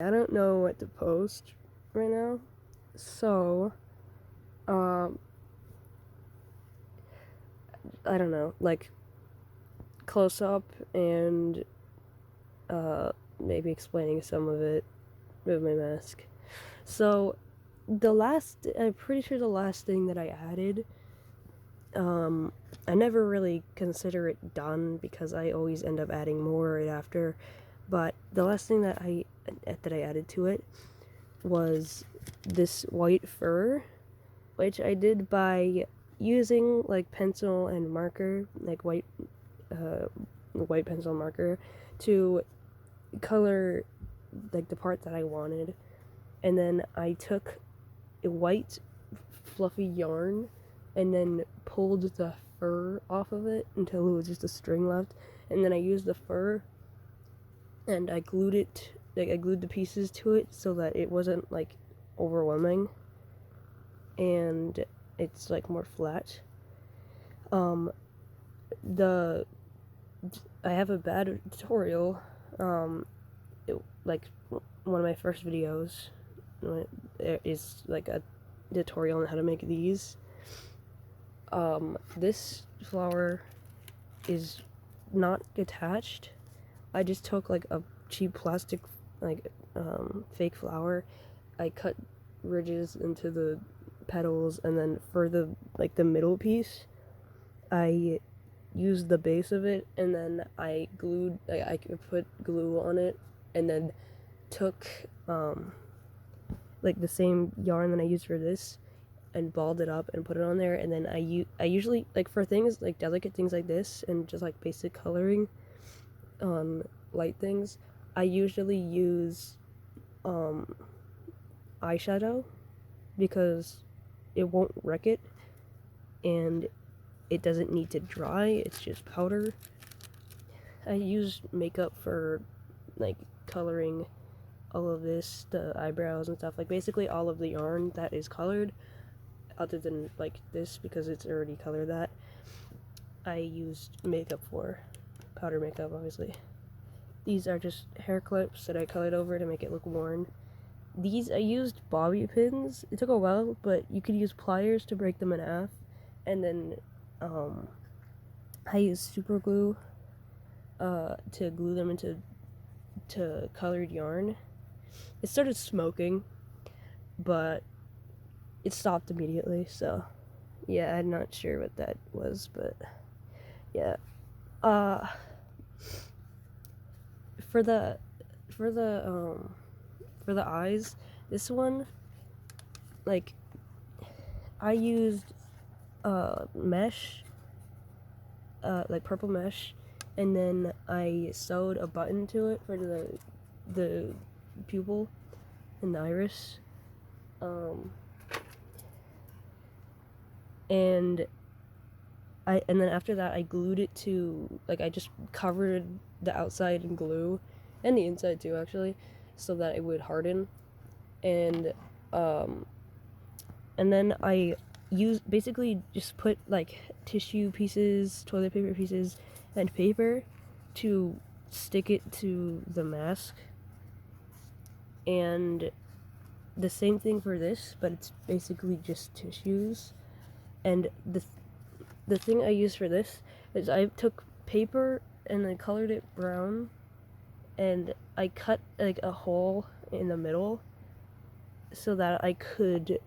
I don't know what to post right now, so I don't know, like close up and maybe explaining some of it with my mask. So I'm pretty sure the last thing that I added, I never really consider it done because I always end up adding more right after. But the last thing that I added to it was this white fur, which I did by using like pencil and marker, like white pencil marker, to color like the part that I wanted. And then I took a white fluffy yarn and then pulled the fur off of it until it was just a string left. And then I used the fur and I glued it, like I glued the pieces to it so that it wasn't like overwhelming and it's like more flat. I have a bad tutorial, like one of my first videos is like a tutorial on how to make these. This flower is not attached. I just took like a cheap plastic, like fake flower. I cut ridges into the petals, and then for the middle piece, I used the base of it, and then I put glue on it, and then took like the same yarn that I used for this and balled it up and put it on there. And then I usually, like for things like delicate things like this and just like basic coloring on light things, I usually use eyeshadow because it won't wreck it and it doesn't need to dry, it's just powder. I use makeup for like coloring all of this, the eyebrows and stuff, like basically all of the yarn that is colored, other than like this because it's already colored that. I used makeup for, powder makeup obviously. These are just hair clips that I colored over to make it look worn. These I used bobby pins. It took a while, but you could use pliers to break them in half. And then I used super glue to glue them into colored yarn. It started smoking, but it stopped immediately, so yeah, I'm not sure what that was, but yeah. For the eyes, this one, like I used mesh, like purple mesh, and then I sewed a button to it for the pupil and the iris, and then after that I glued it to, like I just covered the outside in glue and the inside too actually, so that it would harden. And then I basically just put like tissue pieces, toilet paper pieces, and paper to stick it to the mask. And the same thing for this, but it's basically just tissues. And the thing I used for this is I took paper and I colored it brown, and I cut like a hole in the middle so that I could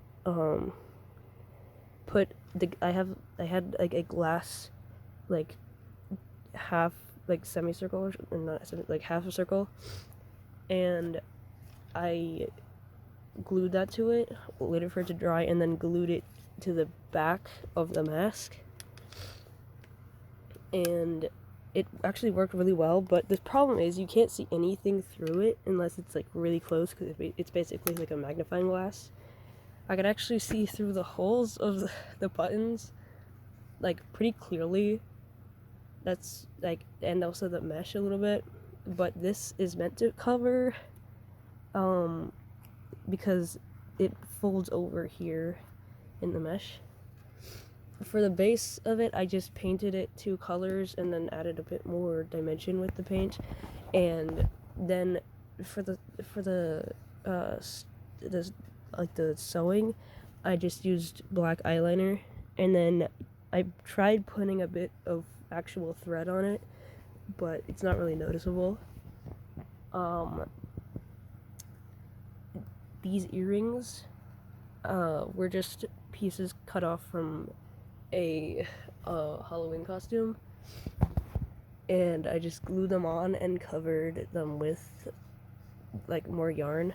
put I had like a glass, like half, like semicircle, or not like half a circle, and I glued that to it, waited for it to dry, and then glued it to the back of the mask. And it actually worked really well, but the problem is you can't see anything through it unless it's like really close, because it's basically like a magnifying glass. I could actually see through the holes of the buttons like pretty clearly. That's like, and also the mesh a little bit, but this is meant to cover because it folds over here in the mesh. For the base of it, I just painted it 2 colors and then added a bit more dimension with the paint. And then for the this like the sewing, I just used black eyeliner, and then I tried putting a bit of actual thread on it, but it's not really noticeable. These earrings were just pieces cut off from a Halloween costume, and I just glued them on and covered them with like more yarn.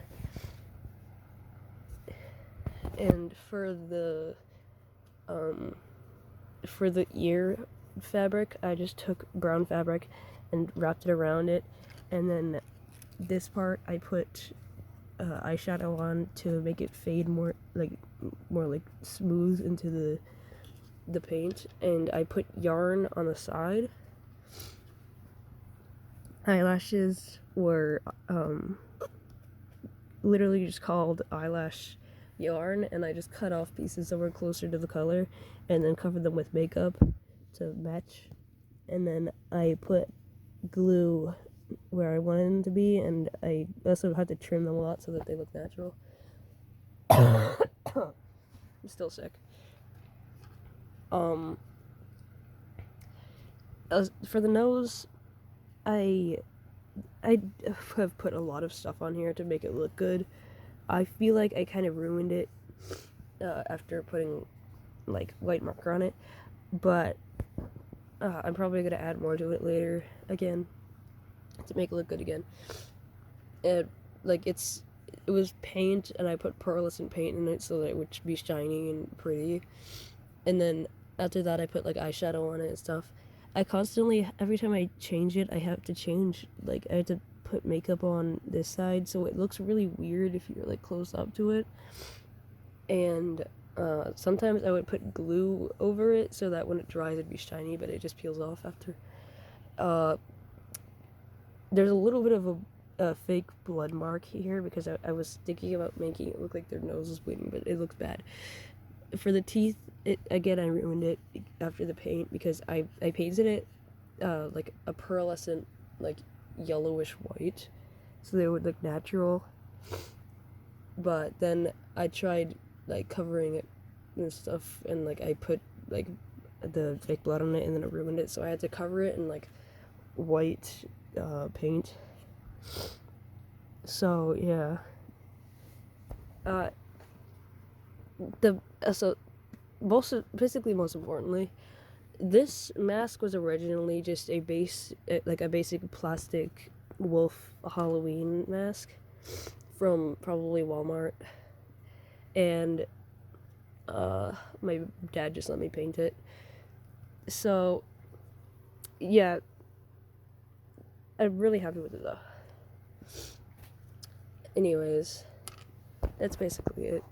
And for the ear fabric, I just took brown fabric and wrapped it around it, and then this part I put eyeshadow on to make it fade more like smooth into the paint, and I put yarn on the side. Eyelashes were literally just called eyelash yarn, and I just cut off pieces that were closer to the color and then covered them with makeup to match, and then I put glue where I wanted them to be, and I also had to trim them a lot so that they look natural. I'm still sick. For the nose, I have put a lot of stuff on here to make it look good. I feel like I kind of ruined it after putting like white marker on it, but I'm probably gonna add more to it later again to make it look good again. And like it was paint, and I put pearlescent paint in it so that it would be shiny and pretty. And then after that, I put like eyeshadow on it and stuff. I constantly, every time I change it, I have to change, like, I have to put makeup on this side, so it looks really weird if you're, like, close up to it. And, sometimes I would put glue over it so that when it dries, it'd be shiny, but it just peels off after. There's a little bit of a fake blood mark here, because I was thinking about making it look like their nose was bleeding, but it looks bad. For the teeth, again, I ruined it after the paint, because I painted it like a pearlescent, like yellowish white, so they would look natural. But then I tried like covering it and stuff, and like I put like the fake blood on it, and then it ruined it, so I had to cover it in like white paint. So yeah. Most importantly, this mask was originally just a basic plastic wolf Halloween mask from probably Walmart, and my dad just let me paint it. So yeah, I'm really happy with it though. Anyways, that's basically it.